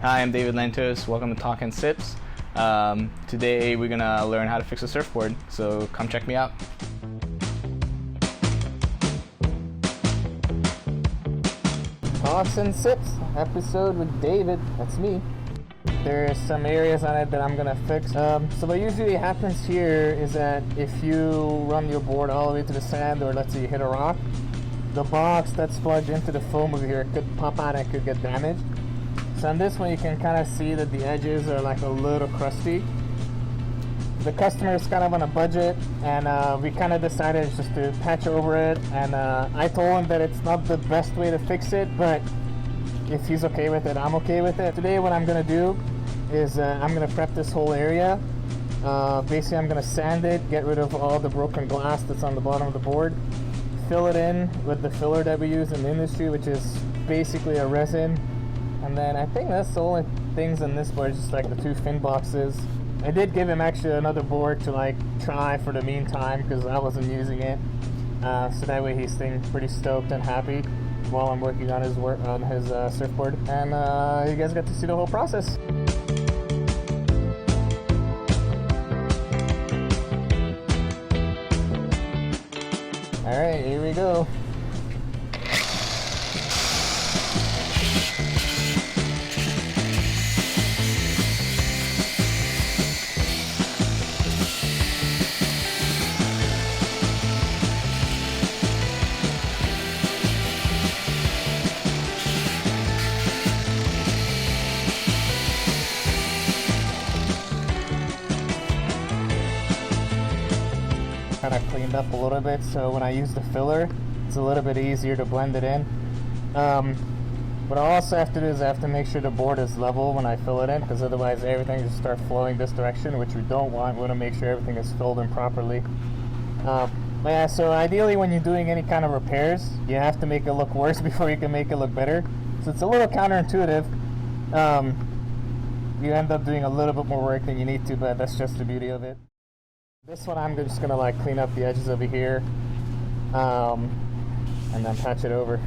Hi, I'm David Lentos. Welcome to Talk and Sips. Today we're gonna learn how to fix a surfboard, so come check me out. Talks and Sips episode with David. That's me. There's some areas on it that I'm gonna fix. So what usually happens here is that if you run your board all the way to the sand, or let's say you hit a rock, the box that's plugged into the foam over here could pop out and could get damaged. So on this one you can kind of see that the edges are like a little crusty. The customer is kind of on a budget, and we kind of decided just to patch over it, and I told him that it's not the best way to fix it, but if he's okay with it, I'm okay with it. Today what I'm going to do is I'm going to prep this whole area. Basically I'm going to sand it, get rid of all the broken glass that's on the bottom of the board, fill it in with the filler that we use in the industry, which is basically a resin. And then I think that's the only things on this board, just like the two fin boxes. I did give him actually another board to like try for the meantime because I wasn't using it. So that way he's staying pretty stoked and happy while I'm working on his work on his surfboard. And you guys get to see the whole process. All right, here we go. Kind of cleaned up a little bit, so when I use the filler it's a little bit easier to blend it in. What I also have to do is I have to make sure the board is level when I fill it in, because otherwise everything just starts flowing this direction, which we don't want. We want to make sure everything is filled in properly. Yeah, so ideally when you're doing any kind of repairs you have to make it look worse before you can make it look better, so it's a little counterintuitive. You end up doing a little bit more work than you need to, but that's just the beauty of it. This one I'm just going to like clean up the edges over here, and then patch it over.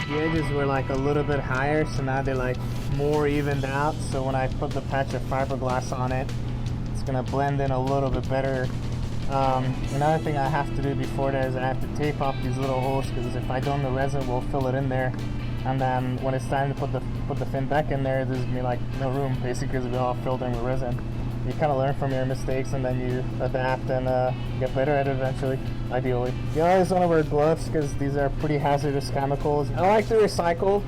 The edges were like a little bit higher, so now they're like more evened out, so when I put the patch of fiberglass on it, it's going to blend in a little bit better. Another thing I have to do before that is I have to tape off these little holes, because if I don't, the resin will fill it in there, and then when it's time to put the fin back in there, there's gonna be like no room basically, because we're all filled in with resin. You kind of learn from your mistakes and then you adapt and get better at it eventually, ideally. You always want to wear gloves because these are pretty hazardous chemicals. I like to recycle.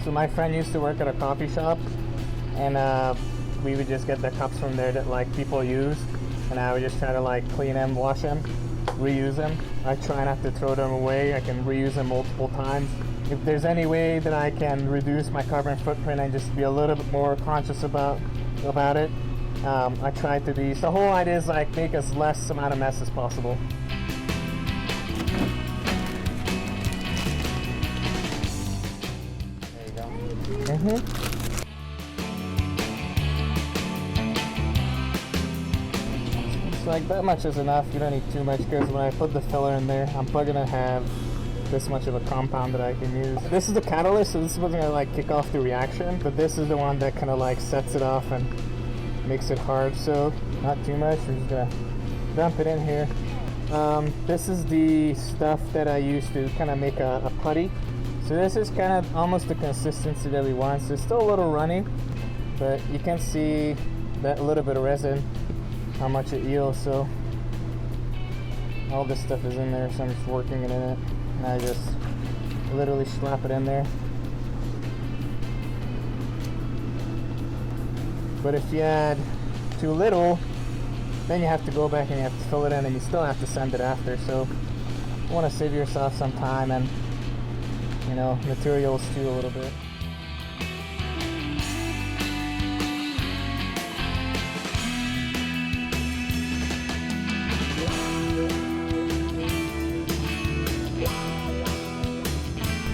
So my friend used to work at a coffee shop, and we would just get the cups from there that like people use, and I would just try to like clean them, wash them, reuse them. I try not to throw them away. I can reuse them multiple times. If there's any way that I can reduce my carbon footprint and just be a little bit more conscious about it, I try to be. So the whole idea is like make as less amount of mess as possible. There you go. Like that much is enough. You don't need too much, because when I put the filler in there, I'm probably gonna have this much of a compound that I can use. This is the catalyst, so this wasn't gonna like kick off the reaction, but this is the one that kind of like sets it off and makes it hard. So not too much. We're just gonna dump it in here. This is the stuff that I use to kind of make a putty. So this is kind of almost the consistency that we want. So it's still a little runny, but you can see that little bit of resin, how much it yields. So all this stuff is in there, so I'm just working it in it, and I just literally slap it in there. But if you add too little, then you have to go back and you have to fill it in, and you still have to sand it after. So you want to save yourself some time and, you know, materials too a little bit.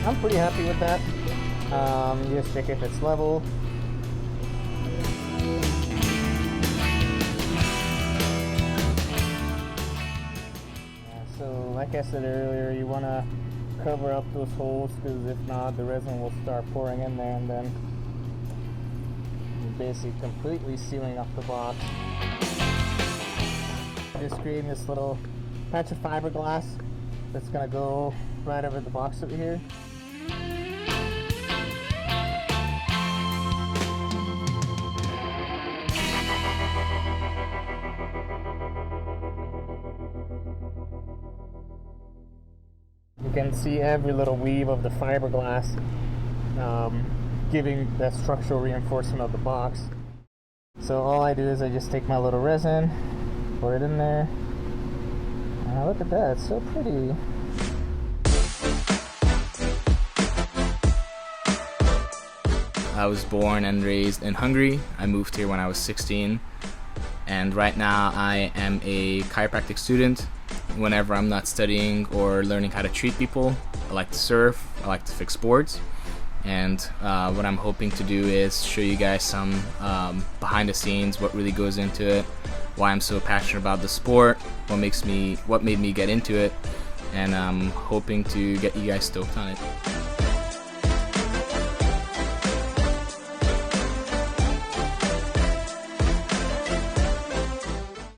I'm pretty happy with that. Just check if it's level. So like I said earlier, you want to cover up those holes, because if not, the resin will start pouring in there, and then you're basically completely sealing up the box. Just creating this little patch of fiberglass that's going to go right over the box over here. You can see every little weave of the fiberglass giving that structural reinforcement of the box. So all I do is I just take my little resin, pour it in there. Look at that, it's so pretty. I was born and raised in Hungary. I moved here when I was 16, and right now I am a chiropractic student. Whenever I'm not studying or learning how to treat people, I like to surf, I like to fix boards, and what I'm hoping to do is show you guys some behind the scenes, what really goes into it, why I'm so passionate about the sport, what made me get into it, and I'm hoping to get you guys stoked on it.